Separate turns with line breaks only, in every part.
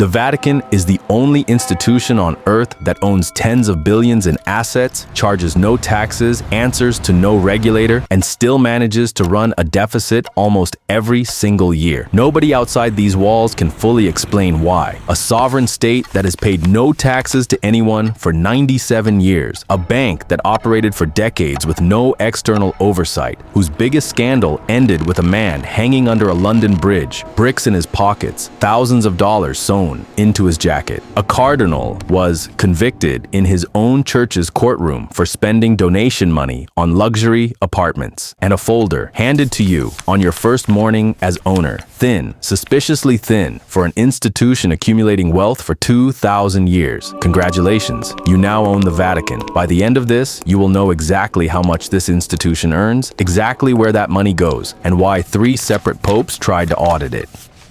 The Vatican is the only institution on earth that owns tens of billions in assets, charges no taxes, answers to no regulator, and still manages to run a deficit almost every single year. Nobody outside these walls can fully explain why. A sovereign state that has paid no taxes to anyone for 97 years. A bank that operated for decades with no external oversight, whose biggest scandal ended with a man hanging under a London bridge, bricks in his pockets, thousands of dollars sewn into his jacket. A cardinal was convicted in his own church's courtroom for spending donation money on luxury apartments. And a folder handed to you on your first morning as owner. Thin, suspiciously thin, for an institution accumulating wealth for 2,000 years. Congratulations, you now own the Vatican. By the end of this, you will know exactly how much this institution earns, exactly where that money goes, and why 3 separate popes tried to audit it.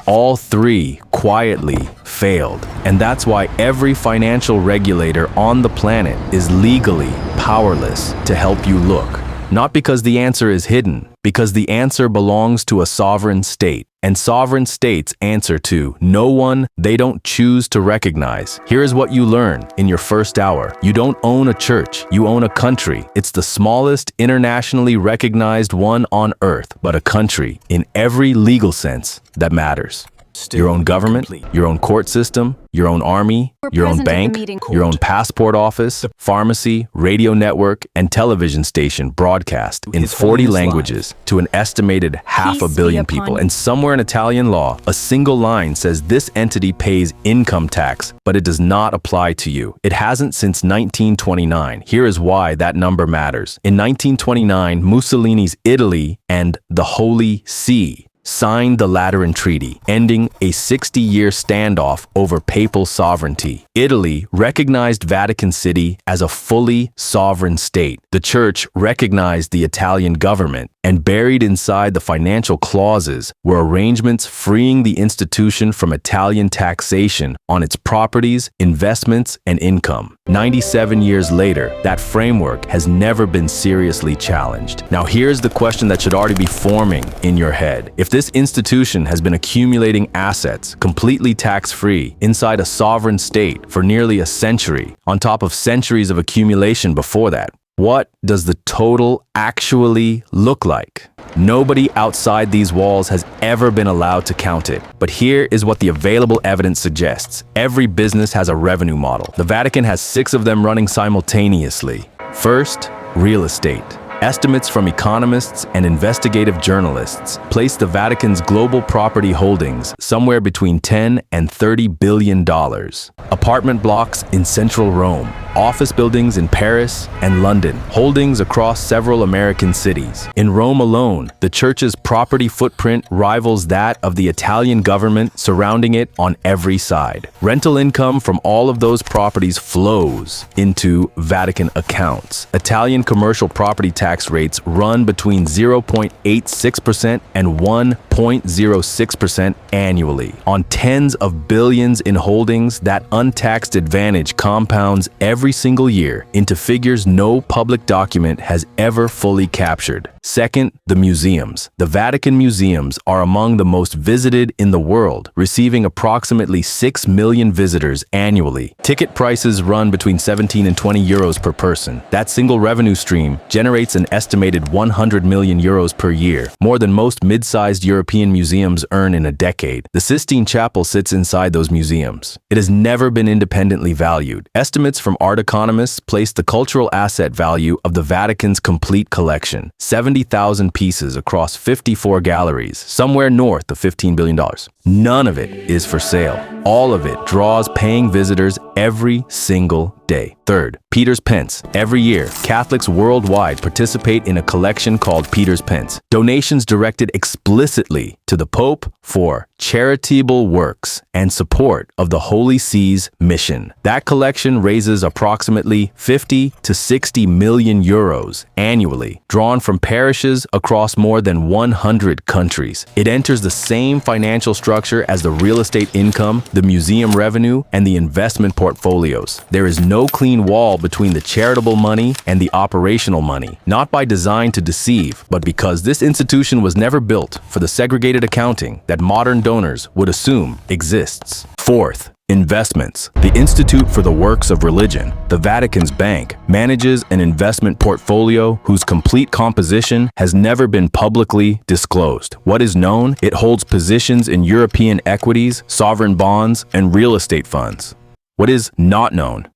All 3 quietly failed. And that's why every financial regulator on the planet is legally powerless to help you look. Not because the answer is hidden, because the answer belongs to a sovereign state. And sovereign states answer to no one they don't choose to recognize. Here is what you learn in your first hour. You don't own a church, you own a country. It's the smallest internationally recognized one on earth, but a country in every legal sense that matters. Your own government, your own court system, your own army, your own bank, your own passport office, pharmacy, radio network, and television station broadcast in 40 languages to an estimated 500 million people. And somewhere in Italian law, a single line says this entity pays income tax, but it does not apply to you. It hasn't since 1929. Here is why that number matters. In 1929, Mussolini's Italy and the Holy See signed the Lateran Treaty, ending a 60-year standoff over papal sovereignty. Italy recognized Vatican City as a fully sovereign state. The Church recognized the Italian government, and buried inside the financial clauses were arrangements freeing the institution from Italian taxation on its properties, investments, and income. 97 years later, that framework has never been seriously challenged. Now here's the question that should already be forming in your head. If this institution has been accumulating assets completely tax-free inside a sovereign state for nearly a century, on top of centuries of accumulation before that, what does the total actually look like? Nobody outside these walls has ever been allowed to count it. But here is what the available evidence suggests. Every business has a revenue model. The Vatican has 6 of them running simultaneously. First, real estate. Estimates from economists and investigative journalists place the Vatican's global property holdings somewhere between $10 and $30 billion. Apartment blocks in central Rome, office buildings in Paris and London, holdings across several American cities. In Rome alone, the church's property footprint rivals that of the Italian government, surrounding it on every side. Rental income from all of those properties flows into Vatican accounts. Italian commercial property tax rates run between 0.86% and 1.06% annually. On tens of billions in holdings, that untaxed advantage compounds every single year into figures no public document has ever fully captured. Second, the museums. The Vatican museums are among the most visited in the world, receiving approximately 6 million visitors annually. Ticket prices run between 17 and 20 euros per person. That single revenue stream generates an estimated 100 million euros per year, more than most mid-sized European museums earn in a decade. The Sistine Chapel sits inside those museums. It has never been independently valued. Estimates from art economists place the cultural asset value of the Vatican's complete collection, 70,000 pieces across 54 galleries, somewhere north of $15 billion. None of it is for sale. All of it draws paying visitors every single day. Third, Peter's Pence. Every year, Catholics worldwide participate in a collection called Peter's Pence. Donations directed explicitly to the Pope for charitable works and support of the Holy See's mission. That collection raises approximately 50 to 60 million euros annually, drawn from parishes across more than 100 countries. It enters the same financial structure as the real estate income, the museum revenue, and the investment portfolios. There is no clean wall between the charitable money and the operational money, not by design to deceive, but because this institution was never built for the segregated accounting that modern donors would assume exists. Fourth, Investments. The Institute for the Works of Religion, the Vatican's bank, manages an investment portfolio whose complete composition has never been publicly disclosed. What is known? It holds positions in European equities, sovereign bonds, and real estate funds. What is not known?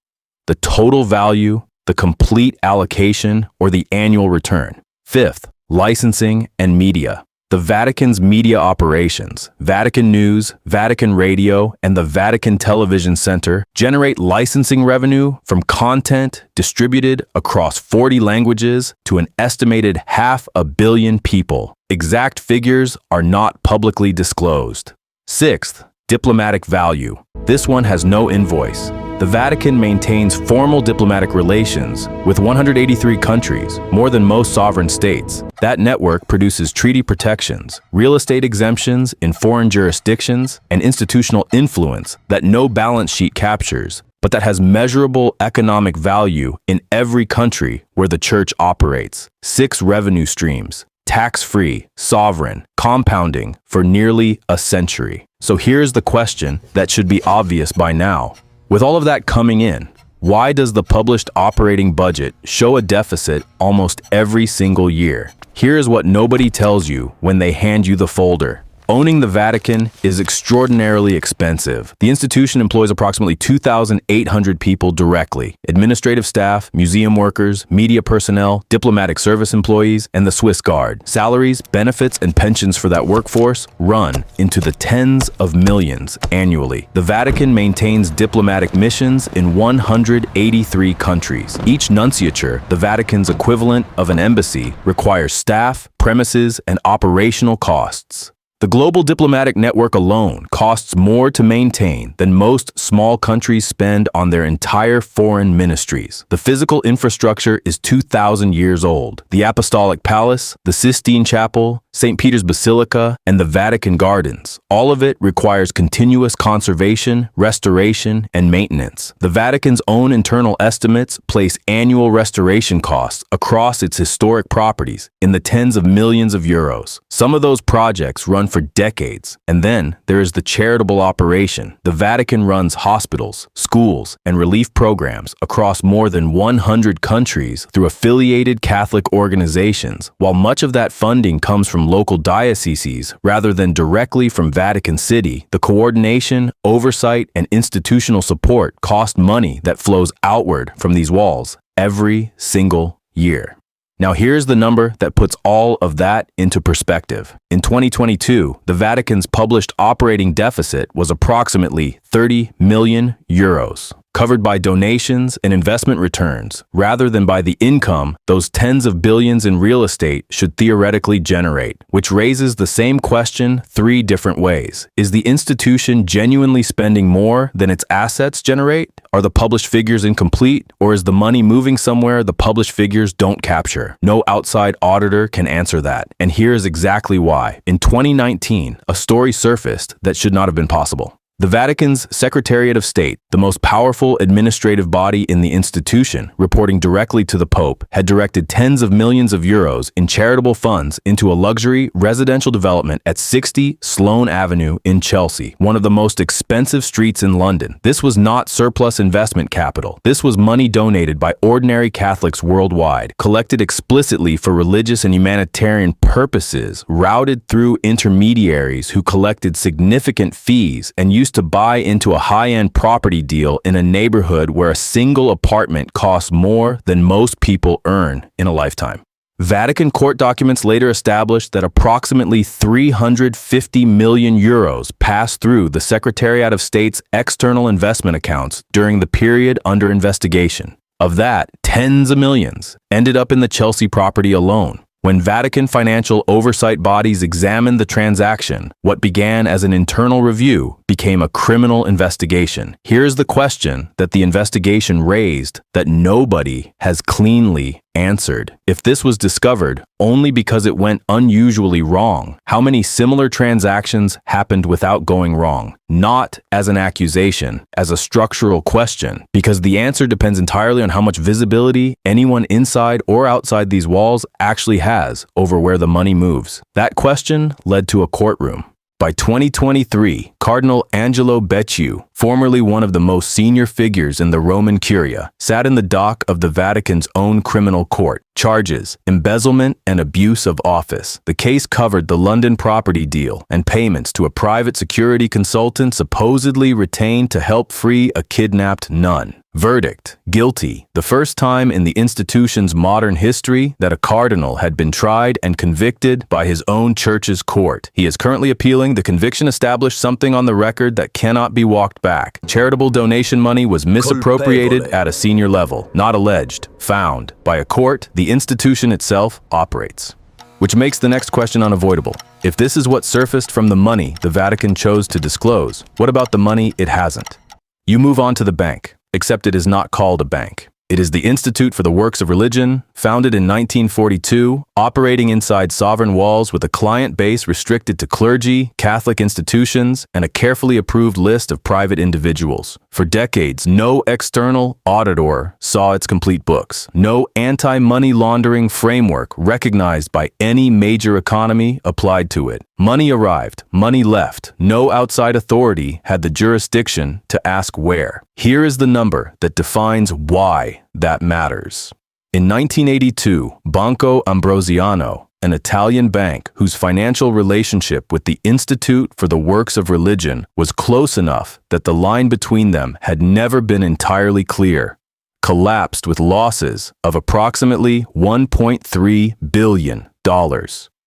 The total value, the complete allocation, or the annual return. Fifth, licensing and media. The Vatican's media operations, Vatican News, Vatican Radio, and the Vatican Television Center generate licensing revenue from content distributed across 40 languages to an estimated 500 million people. Exact figures are not publicly disclosed. Sixth, diplomatic value. This one has no invoice. The Vatican maintains formal diplomatic relations with 183 countries, more than most sovereign states. That network produces treaty protections, real estate exemptions in foreign jurisdictions, and institutional influence that no balance sheet captures, but that has measurable economic value in every country where the Church operates. 6 revenue streams. Tax-free, sovereign, compounding for nearly a century. So here's the question that should be obvious by now. With all of that coming in, why does the published operating budget show a deficit almost every single year? Here's what nobody tells you when they hand you the folder. Owning the Vatican is extraordinarily expensive. The institution employs approximately 2,800 people directly: administrative staff, museum workers, media personnel, diplomatic service employees, and the Swiss Guard. Salaries, benefits, and pensions for that workforce run into the tens of millions annually. The Vatican maintains diplomatic missions in 183 countries. Each nunciature, the Vatican's equivalent of an embassy, requires staff, premises, and operational costs. The global diplomatic network alone costs more to maintain than most small countries spend on their entire foreign ministries. The physical infrastructure is 2,000 years old. The Apostolic Palace, the Sistine Chapel, St. Peter's Basilica, and the Vatican Gardens, all of it requires continuous conservation, restoration, and maintenance. The Vatican's own internal estimates place annual restoration costs across its historic properties in the tens of millions of euros. Some of those projects run for decades. And then there is the charitable operation. The Vatican runs hospitals, schools, and relief programs across more than 100 countries through affiliated Catholic organizations, while much of that funding comes from local dioceses rather than directly from Vatican City. The coordination, oversight, and institutional support cost money that flows outward from these walls every single year. Now here's the number that puts all of that into perspective. In 2022, the Vatican's published operating deficit was approximately 30 million euros, covered by donations and investment returns, rather than by the income those tens of billions in real estate should theoretically generate, which raises the same question 3 different ways. Is the institution genuinely spending more than its assets generate? Are the published figures incomplete? Or is the money moving somewhere the published figures don't capture? No outside auditor can answer that. And here is exactly why. In 2019, a story surfaced that should not have been possible. The Vatican's Secretariat of State, the most powerful administrative body in the institution, reporting directly to the Pope, had directed tens of millions of euros in charitable funds into a luxury residential development at 60 Sloane Avenue in Chelsea, one of the most expensive streets in London. This was not surplus investment capital. This was money donated by ordinary Catholics worldwide, collected explicitly for religious and humanitarian purposes, routed through intermediaries who collected significant fees and used to buy into a high-end property deal in a neighborhood where a single apartment costs more than most people earn in a lifetime. Vatican court documents later established that approximately 350 million euros passed through the Secretariat of State's external investment accounts during the period under investigation. Of that, tens of millions ended up in the Chelsea property alone. When Vatican financial oversight bodies examined the transaction, what began as an internal review became a criminal investigation. Here's the question that the investigation raised that nobody has cleanly answered. If this was discovered only because it went unusually wrong, how many similar transactions happened without going wrong? Not as an accusation, as a structural question, because the answer depends entirely on how much visibility anyone inside or outside these walls actually has over where the money moves. That question led to a courtroom. By 2023, Cardinal Angelo Becciu, formerly one of the most senior figures in the Roman Curia, sat in the dock of the Vatican's own criminal court. Charges: embezzlement and abuse of office. The case covered the London property deal and payments to a private security consultant supposedly retained to help free a kidnapped nun. Verdict: guilty. The first time in the institution's modern history that a cardinal had been tried and convicted by his own church's court. He is currently appealing. The conviction established something on the record that cannot be walked back. Charitable donation money was misappropriated at a senior level. Not alleged. Found. By a court, the institution itself operates. Which makes the next question unavoidable. If this is what surfaced from the money the Vatican chose to disclose, what about the money it hasn't? You move on to the bank. Except it is not called a bank. It is the Institute for the Works of Religion, founded in 1942, operating inside sovereign walls with a client base restricted to clergy, Catholic institutions, and a carefully approved list of private individuals. For decades, no external auditor saw its complete books. No anti-money laundering framework recognized by any major economy applied to it. Money arrived, money left. No outside authority had the jurisdiction to ask where. Here is the number that defines why that matters. In 1982, Banco Ambrosiano, an Italian bank whose financial relationship with the Institute for the Works of Religion was close enough that the line between them had never been entirely clear, collapsed with losses of approximately $1.3 billion.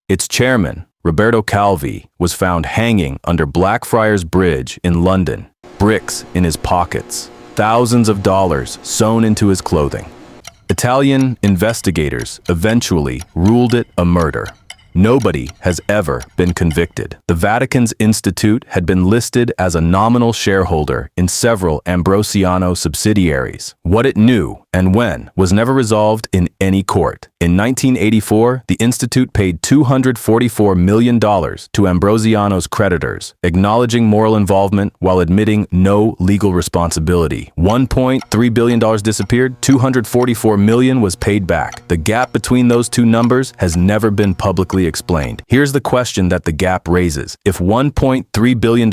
Its chairman, Roberto Calvi, was found hanging under Blackfriars Bridge in London, bricks in his pockets, thousands of dollars sewn into his clothing. Italian investigators eventually ruled it a murder. Nobody has ever been convicted. The Vatican's Institute had been listed as a nominal shareholder in several Ambrosiano subsidiaries. What it knew and when was never resolved in any court. In 1984, the Institute paid $244 million to Ambrosiano's creditors, acknowledging moral involvement while admitting no legal responsibility. $1.3 billion disappeared, $244 million was paid back. The gap between those two numbers has never been publicly explained. Here's the question that the gap raises. If $1.3 billion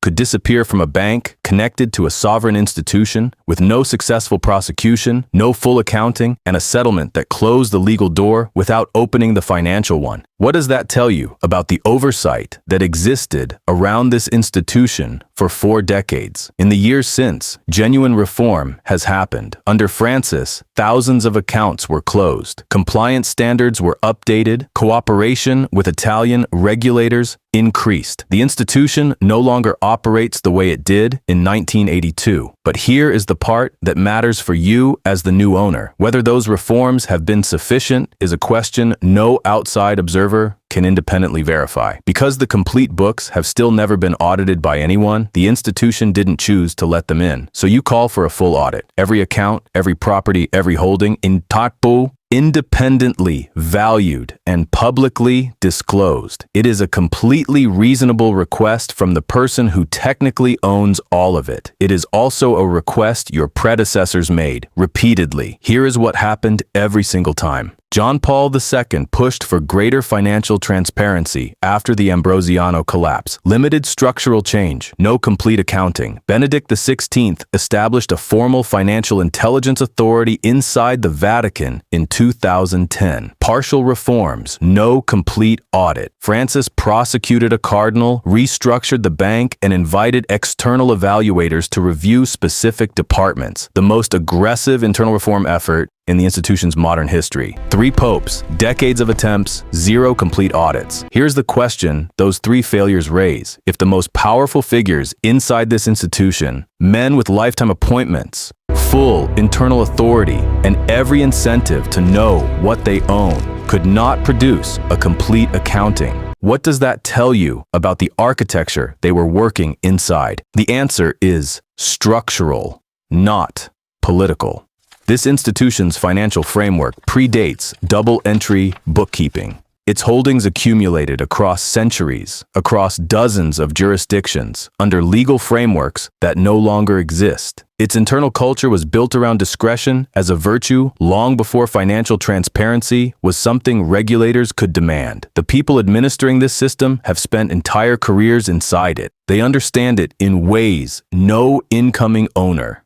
could disappear from a bank connected to a sovereign institution with no successful prosecution, no full accounting, and a settlement that closed the legal door without opening the financial one, what does that tell you about the oversight that existed around this institution for 4 decades? In the years since, genuine reform has happened. Under Francis, thousands of accounts were closed. Compliance standards were updated. Cooperation with Italian regulators increased. The institution no longer operates the way it did in 1982. But here is the part that matters for you as the new owner. Whether those reforms have been sufficient is a question no outside observer can independently verify. Because the complete books have still never been audited by anyone, the institution didn't choose to let them in. So you call for a full audit. Every account, every property, every holding, intacto, independently valued and publicly disclosed. It is a completely reasonable request from the person who technically owns all of it. It is also a request your predecessors made repeatedly. Here is what happened every single time. John Paul II pushed for greater financial transparency after the Ambrosiano collapse. Limited structural change, no complete accounting. Benedict XVI established a formal financial intelligence authority inside the Vatican in 2010. Partial reforms, no complete audit. Francis prosecuted a cardinal, restructured the bank, and invited external evaluators to review specific departments. The most aggressive internal reform effort in the institution's modern history. 3 popes, decades of attempts, 0 complete audits. Here's the question those 3 failures raise. If the most powerful figures inside this institution, men with lifetime appointments, full internal authority, and every incentive to know what they own, could not produce a complete accounting, what does that tell you about the architecture they were working inside? The answer is structural, not political. This institution's financial framework predates double-entry bookkeeping. Its holdings accumulated across centuries, across dozens of jurisdictions, under legal frameworks that no longer exist. Its internal culture was built around discretion as a virtue long before financial transparency was something regulators could demand. The people administering this system have spent entire careers inside it. They understand it in ways no incoming owner,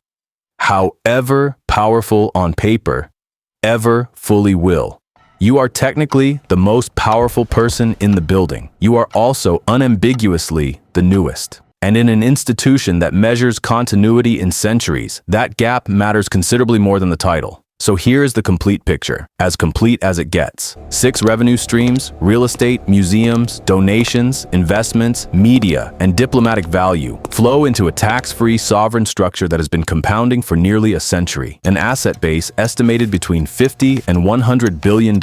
however powerful on paper, ever fully will. You are technically the most powerful person in the building. You are also unambiguously the newest. And in an institution that measures continuity in centuries, that gap matters considerably more than the title. So here's the complete picture, as complete as it gets. 6 revenue streams: real estate, museums, donations, investments, media, and diplomatic value, flow into a tax-free sovereign structure that has been compounding for nearly a century. An asset base estimated between $50 and $100 billion,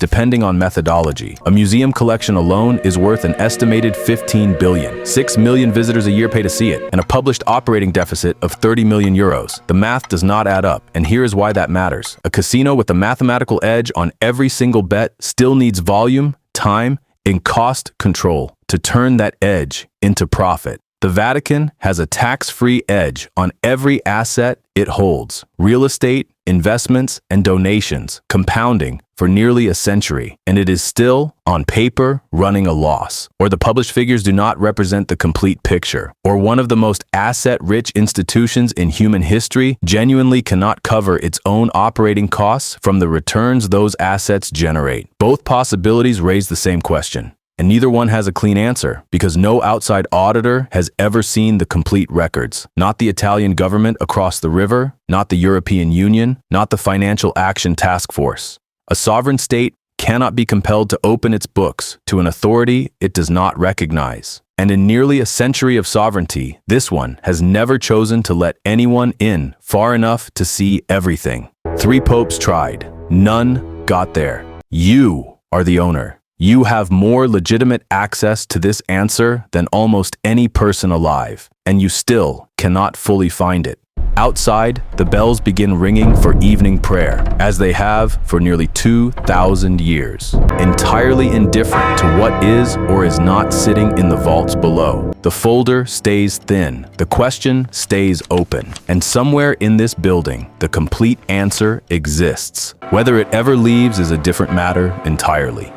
depending on methodology. A museum collection alone is worth an estimated $15 billion. 6 million visitors a year pay to see it, and a published operating deficit of 30 million euros. The math does not add up, and here is why that matters. A casino with a mathematical edge on every single bet still needs volume, time, and cost control to turn that edge into profit. The Vatican has a tax-free edge on every asset it holds: real estate, investments, and donations, compounding for nearly a century, and it is still, on paper, running a loss. Or the published figures do not represent the complete picture. Or one of the most asset-rich institutions in human history genuinely cannot cover its own operating costs from the returns those assets generate. Both possibilities raise the same question. And neither one has a clean answer, because no outside auditor has ever seen the complete records. Not the Italian government across the river, not the European Union, not the Financial Action Task Force. A sovereign state cannot be compelled to open its books to an authority it does not recognize. And in nearly a century of sovereignty, this one has never chosen to let anyone in far enough to see everything. 3 popes tried. None got there. You are the owner. You have more legitimate access to this answer than almost any person alive, and you still cannot fully find it. Outside, the bells begin ringing for evening prayer, as they have for nearly 2,000 years, entirely indifferent to what is or is not sitting in the vaults below. The folder stays thin, the question stays open, and somewhere in this building, the complete answer exists. Whether it ever leaves is a different matter entirely.